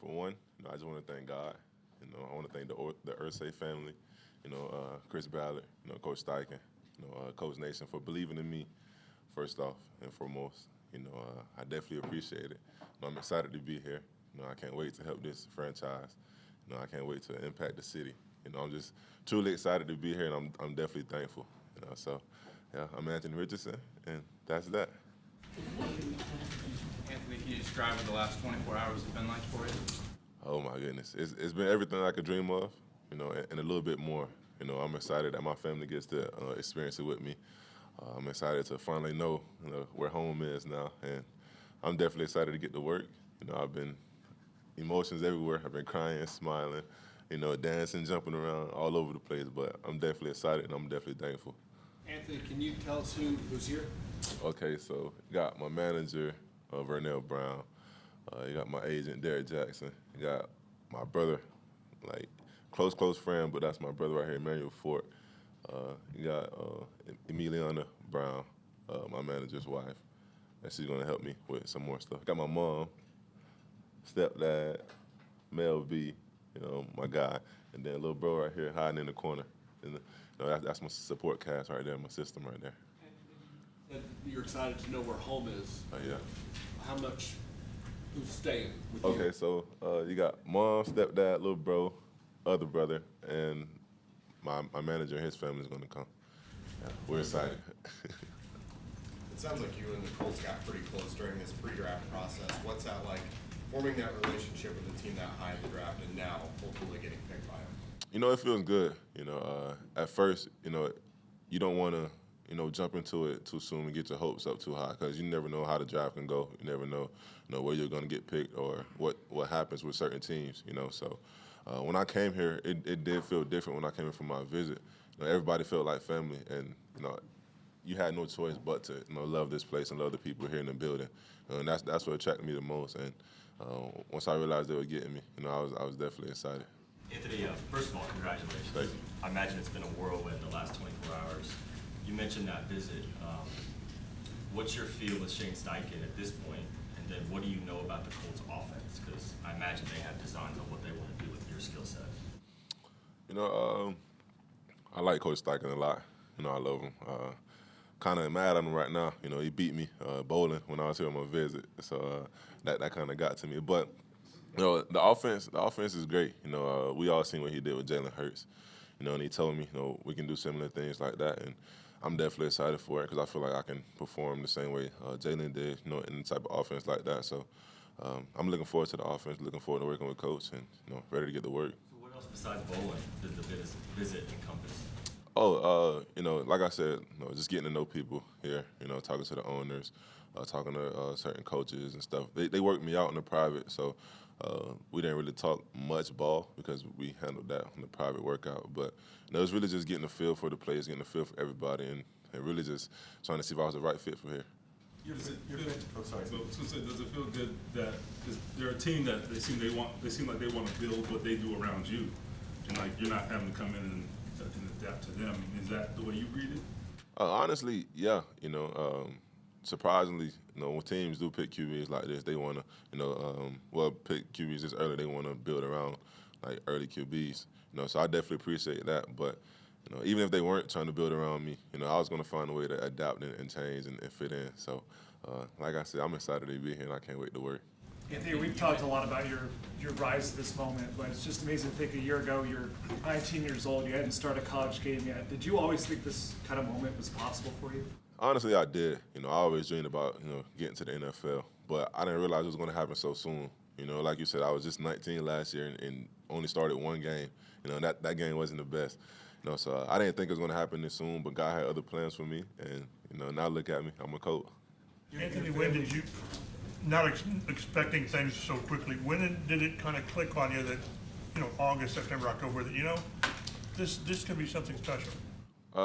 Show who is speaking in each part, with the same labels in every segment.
Speaker 1: For one, I just want to thank God. I want to thank the Ursay family, Chris Ballard, Coach Steichen, Coach Nation for believing in me, first off and foremost. I definitely appreciate it. I'm excited to be here. I can't wait to help this franchise. I can't wait to impact the city. I'm just truly excited to be here, and I'm definitely thankful. So yeah, I'm Anthony Richardson, and that's that.
Speaker 2: Anthony, can you describe what the last 24 hours have been like for you?
Speaker 1: Oh my goodness, it's been everything I could dream of, and a little bit more. I'm excited that my family gets to experience it with me. I'm excited to finally know, where home is now, and I'm definitely excited to get to work. I've been emotions everywhere. I've been crying, smiling, dancing, jumping around all over the place. But I'm definitely excited, and I'm definitely thankful.
Speaker 3: Anthony, can you tell us who's here?
Speaker 1: Okay, so you got my manager, Vernell Brown. You got my agent, Derek Jackson. You got my brother, like close friend, but that's my brother right here, Emmanuel Fort. You got Emiliana Brown, my manager's wife, and she's gonna help me with some more stuff. Got my mom, stepdad, Mel B, my guy, and then a little bro right here hiding in the corner. And that's my support cast right there, my system right there.
Speaker 3: And you're excited to know where home is.
Speaker 1: Yeah.
Speaker 3: How much? Who's staying with you?
Speaker 1: Okay, so you got mom, stepdad, little bro, other brother, and my manager and his family is going to come. Yeah, we're excited.
Speaker 4: It sounds like you and the Colts got pretty close during this pre-draft process. What's that like, forming that relationship with a team that high in the draft and now hopefully getting picked by them?
Speaker 1: It feels good. At first, you don't want to, jump into it too soon and get your hopes up too high because you never know how the draft can go. You never know, where you're going to get picked or what happens with certain teams. So when I came here, it did feel different when I came in for my visit. Everybody felt like family, and you had no choice but to love this place and love the people here in the building. And that's what attracted me the most. And once I realized they were getting me, I was definitely excited.
Speaker 5: Anthony, first of all, congratulations.
Speaker 1: Thank you.
Speaker 5: I imagine it's been a whirlwind the last 24 hours. You mentioned that visit. What's your feel with Shane Steichen at this point? And then what do you know about the Colts offense? Because I imagine they have designs on what they want to do with your skill set.
Speaker 1: I like Coach Steichen a lot. I love him. Kind of mad at him right now. He beat me bowling when I was here on my visit. So that kind of got to me. But, the offense is great. We all seen what he did with Jalen Hurts. And he told me, we can do similar things like that. And I'm definitely excited for it because I feel like I can perform the same way Jalen did, in the type of offense like that. So I'm looking forward to the offense, looking forward to working with Coach, and ready to get to work.
Speaker 5: So what else besides bowling did the visit encompass?
Speaker 1: Oh, like I said, just getting to know people here. Talking to the owners, talking to certain coaches and stuff. They worked me out in the private, so we didn't really talk much ball because we handled that on the private workout. But it was really just getting a feel for the players, getting a feel for everybody, and really just trying to see if I was the right fit for here.
Speaker 6: Does it feel good that they're a team that they seem like they want to build what they do around you, and like you're not having to come in and adapt to them? Is that the way you read it?
Speaker 1: Honestly, yeah. Surprisingly, when teams do pick QBs like this, they want to, pick QBs this early. They want to build around like early QBs. So I definitely appreciate that. But even if they weren't trying to build around me, I was going to find a way to adapt and change and fit in. So, like I said, I'm excited to be here, and I can't wait to work.
Speaker 7: Anthony, we've talked a lot about your rise to this moment, but it's just amazing to think a year ago you're 19 years old, you hadn't started a college game yet. Did you always think this kind of moment was possible for you?
Speaker 1: Honestly, I did. I always dreamed about, getting to the NFL, but I didn't realize it was going to happen so soon. Like you said, I was just 19 last year and only started one game. That game wasn't the best. So I didn't think it was going to happen this soon, but God had other plans for me, and, now look at me. I'm a coach.
Speaker 8: Anthony, when did you, not expecting things so quickly, when did it kind of click on you that, August, September, October, that, this could be something special?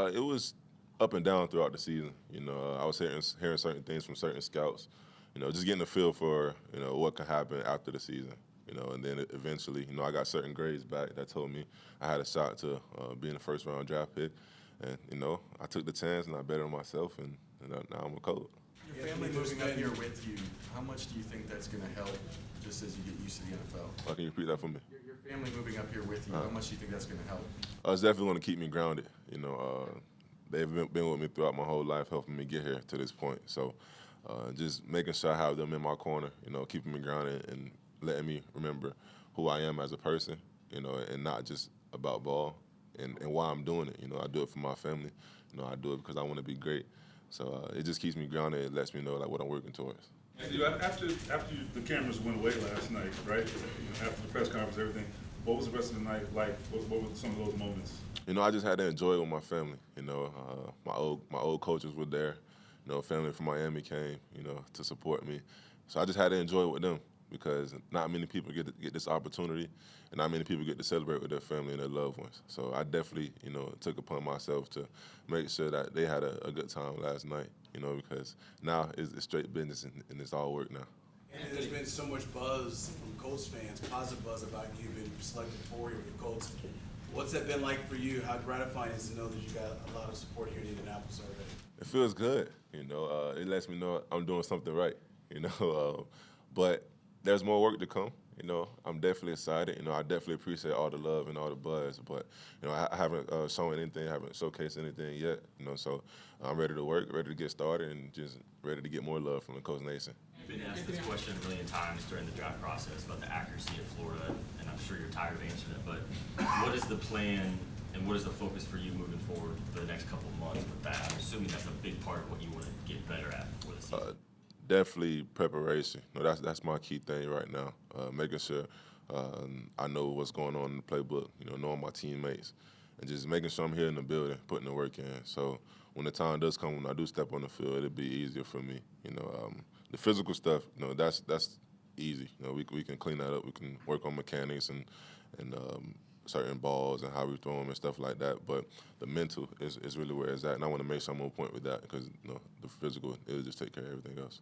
Speaker 1: It was up and down throughout the season. I was hearing certain things from certain scouts, just getting a feel for, what could happen after the season. And then eventually, I got certain grades back that told me I had a shot to being a first-round draft pick. And, I took the chance and I bet on myself, and now I'm a coach.
Speaker 9: Your family moving up here with you, how much do you think that's going to help just as you get used to the NFL?
Speaker 1: Can you repeat that for me?
Speaker 9: Your family moving up here with you, how much do you think that's going to help?
Speaker 1: It's definitely going to keep me grounded. They've been with me throughout my whole life, helping me get here to this point. So just making sure I have them in my corner, keeping me grounded and letting me remember who I am as a person, and not just about ball and why I'm doing it. I do it for my family. I do it because I want to be great. So it just keeps me grounded. It lets me know what I'm working towards.
Speaker 6: After the cameras went away last night, right? After the press conference, everything. What was the rest of the night like? What were some of those moments?
Speaker 1: I just had to enjoy it with my family. My old coaches were there. Family from Miami came, to support me. So I just had to enjoy it with them because not many people get this opportunity, and not many people get to celebrate with their family and their loved ones. So I definitely, took upon myself to make sure that they had a good time last night, because now it's straight business and it's all work now.
Speaker 10: And there's been so much buzz from Colts fans, positive buzz about you being selected for here with the Colts. What's that been like for you? How gratifying is to know that you got a lot of support here in Indianapolis already?
Speaker 1: It feels good, It lets me know I'm doing something right, But there's more work to come, I'm definitely excited. I definitely appreciate all the love and all the buzz. But, I haven't shown anything, I haven't showcased anything yet, So I'm ready to work, ready to get started, and just ready to get more love from the Coach Nation.
Speaker 5: You've been asked this question a million times during the draft process about the accuracy of Florida, and I'm sure you're tired of answering it, but what is the plan and what is the focus for you moving forward for the next couple of months with that? I'm assuming that's a big part of what you want to get better at before the season.
Speaker 1: Definitely preparation. That's my key thing right now, making sure I know what's going on in the playbook, knowing my teammates, and just making sure I'm here in the building, putting the work in. So when the time does come, when I do step on the field, it'll be easier for me. The physical stuff, that's easy. We can clean that up. We can work on mechanics and certain balls and how we throw them and stuff like that. But the mental is really where it's at, and I want to make sure I'm on point with that because the physical, it'll just take care of everything else.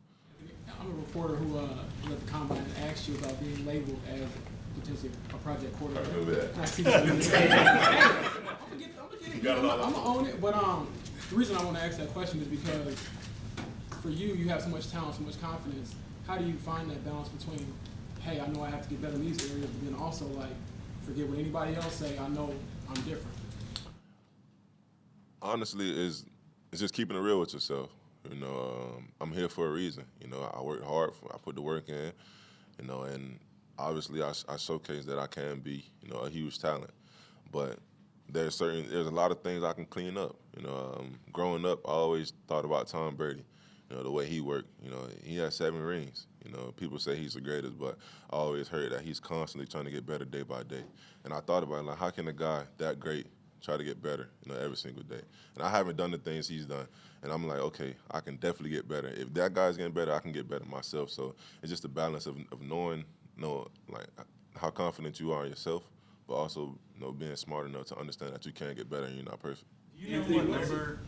Speaker 11: I'm a reporter who at the combine and asked you about being labeled as potentially a project quarterback.
Speaker 1: I remember that.
Speaker 11: I see that in the stage. I'm gonna own it. But the reason I want to ask that question is because for you have so much talent, so much confidence. How do you find that balance between, hey, I know I have to get better in these areas, but then also forget what anybody else say. I know I'm different.
Speaker 1: Honestly, it's just keeping it real with yourself. I'm here for a reason. I worked hard. I put the work in. And obviously I showcase that I can be, a huge talent. But there's a lot of things I can clean up. Growing up, I always thought about Tom Brady. The way he worked. He has 7 rings. People say he's the greatest, but I always heard that he's constantly trying to get better day by day. And I thought about it, how can a guy that great try to get better, every single day? And I haven't done the things he's done. And I'm like, okay, I can definitely get better. If that guy's getting better, I can get better myself. So it's just a balance of knowing, how confident you are in yourself, but also, being smart enough to understand that you can get better and you're not perfect.
Speaker 9: Do you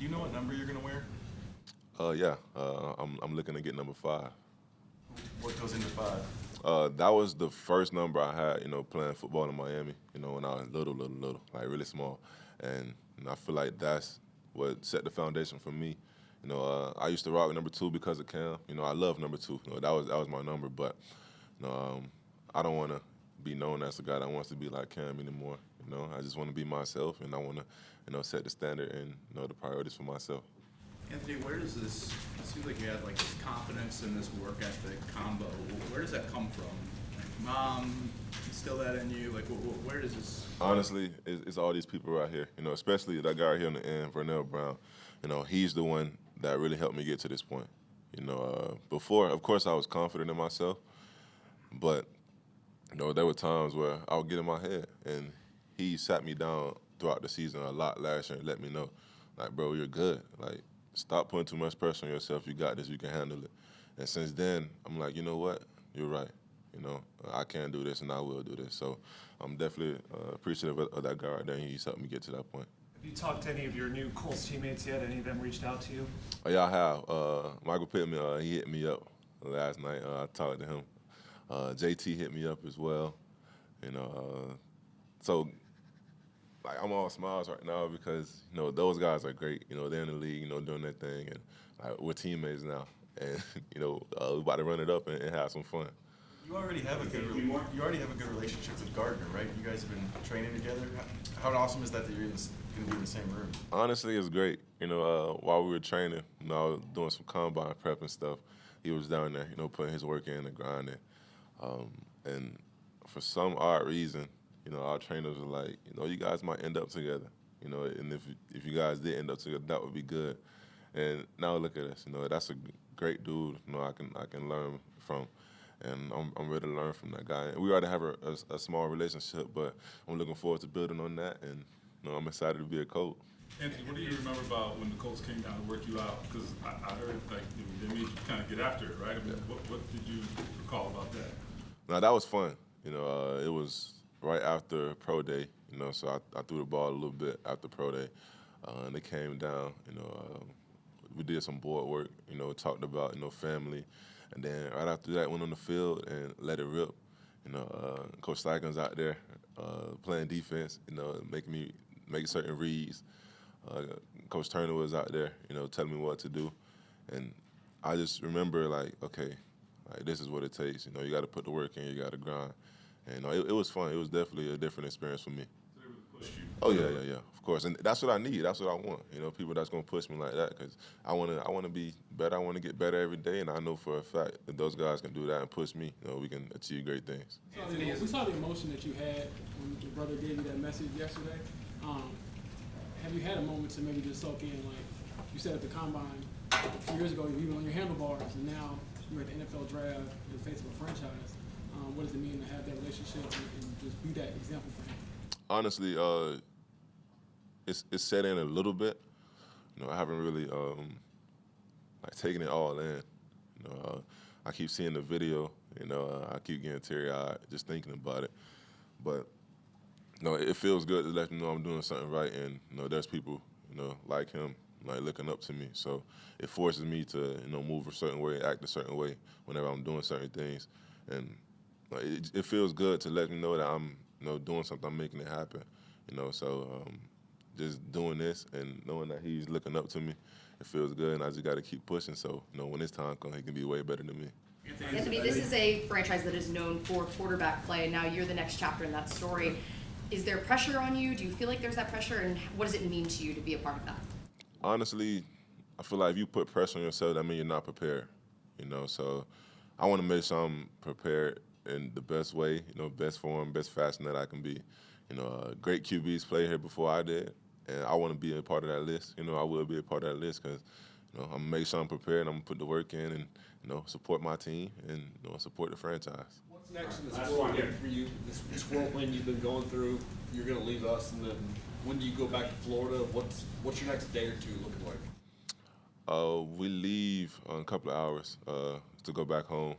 Speaker 9: know what number you're going to wear?
Speaker 1: Yeah, I'm looking to get number 5.
Speaker 9: What goes into 5?
Speaker 1: That was the first number I had, playing football in Miami, when I was little, like really small. And I feel like that's what set the foundation for me. I used to rock number 2 because of Cam. I love number 2. That was my number. But I don't want to be known as the guy that wants to be like Cam anymore. I just want to be myself, and I want to, set the standard and the priorities for myself.
Speaker 2: Anthony, where does this, it seems like you have this confidence and this work ethic combo. Where does that come from? Mom instill that in you? Where does this?
Speaker 1: Honestly, it's all these people right here, especially that guy right here on the end, Vernell Brown. He's the one that really helped me get to this point. Before, of course, I was confident in myself, but, there were times where I would get in my head, and he sat me down throughout the season a lot last year and let me know, bro, you're good. Stop putting too much pressure on yourself. You got this. You can handle it. And since then, I'm like, you know what? You're right. I can do this and I will do this. So I'm definitely appreciative of that guy right there. He's helped me get to that point.
Speaker 7: Have you talked to any of your new Colts teammates yet? Any of them reached out to you?
Speaker 1: Oh, yeah, I have. Michael Pittman, he hit me up last night. I talked to him. JT hit me up as well. So I'm all smiles right now because, those guys are great. They're in the league, doing their thing. And we're teammates now. And, we're about to run it up and have some fun.
Speaker 9: You already have a good relationship with Gardner, right? You guys have been training together. How awesome is that you're going to be in the same room?
Speaker 1: Honestly, it's great. While we were training, I was doing some combine prep and stuff. He was down there, putting his work in and grinding. And for some odd reason, our trainers were like, you guys might end up together. And if you guys did end up together, that would be good. And now look at us. That's a great dude. I can learn from. And I'm ready to learn from that guy. We already have a small relationship, but I'm looking forward to building on that. And I'm excited to be a Colt.
Speaker 6: Anthony, what do you remember about when the Colts came down to work you out? Because I heard they made you kind of get after it, right? I mean, what did you recall about that?
Speaker 1: No, that was fun. It was right after pro day. So I threw the ball a little bit after pro day, and they came down. We did some board work. Talked about family, and then right after that went on the field and let it rip. Coach Steichen's out there playing defense. Making certain reads. Coach Turner was out there, telling me what to do, and I just remember okay, this is what it takes. You got to put the work in, you got to grind, and it was fun. It was definitely a different experience for me.
Speaker 6: So they really pushed you.
Speaker 1: Oh yeah, of course, and that's what I need. That's what I want. People that's gonna push me like that, because I wanna be better. I wanna get better every day, and I know for a fact that those guys can do that and push me. We can achieve great things.
Speaker 11: We saw the emotion that you had when your brother gave you that message yesterday. Have you had a moment to maybe just soak in, like you said at the combine a few years ago, you were on your handlebars, and now you're at the NFL draft in the face of a franchise. What does it mean to have that relationship and just be that example for him?
Speaker 1: Honestly, it's set in a little bit. I haven't really taken it all in. I keep seeing the video. I keep getting teary-eyed just thinking about it. But it feels good to let them know I'm doing something right, and there's people like him looking up to me. So it forces me to move a certain way, act a certain way whenever I'm doing certain things, and it feels good to let me know that I'm doing something, I'm making it happen. So just doing this and knowing that he's looking up to me, it feels good, and I just got to keep pushing. So when his time comes, he can be way better than me.
Speaker 12: Anthony, this is a franchise that is known for quarterback play, and now you're the next chapter in that story. Is there pressure on you? Do you feel like there's that pressure, and what does it mean to you to be a part of that?
Speaker 1: Honestly, I feel like if you put pressure on yourself, that means you're not prepared. So I want to make sure I'm prepared in the best way, best form, best fashion that I can be. Great QBs played here before I did, and I want to be a part of that list. I will be a part of that list because I'm gonna make sure I'm prepared. I'm gonna put the work in and support my team and support the franchise.
Speaker 3: What's next in this whirlwind for you? This whirlwind you've been going through. You're going to leave us, and then when do you go back to Florida? What's your next day or two looking like?
Speaker 1: We leave in a couple of hours to go back home.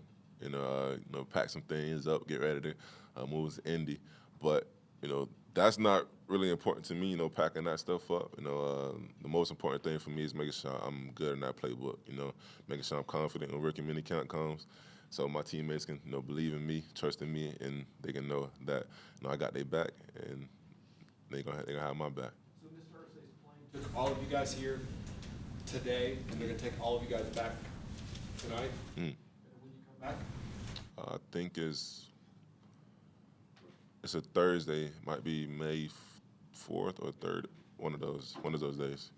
Speaker 1: Pack some things up, get ready to move to Indy. But that's not really important to me. Packing that stuff up. The most important thing for me is making sure I'm good in that playbook. Making sure I'm confident when rookie minicamp comes, so my teammates can believe in me, trust in me, and they can know that I got their back, and they gonna have my back.
Speaker 3: So Mr. Irsay's plane took all of you guys here today, and they're gonna take all of you guys back tonight. And when you come back,
Speaker 1: I think it's a Thursday. Might be May 4th or 3rd. One of those days.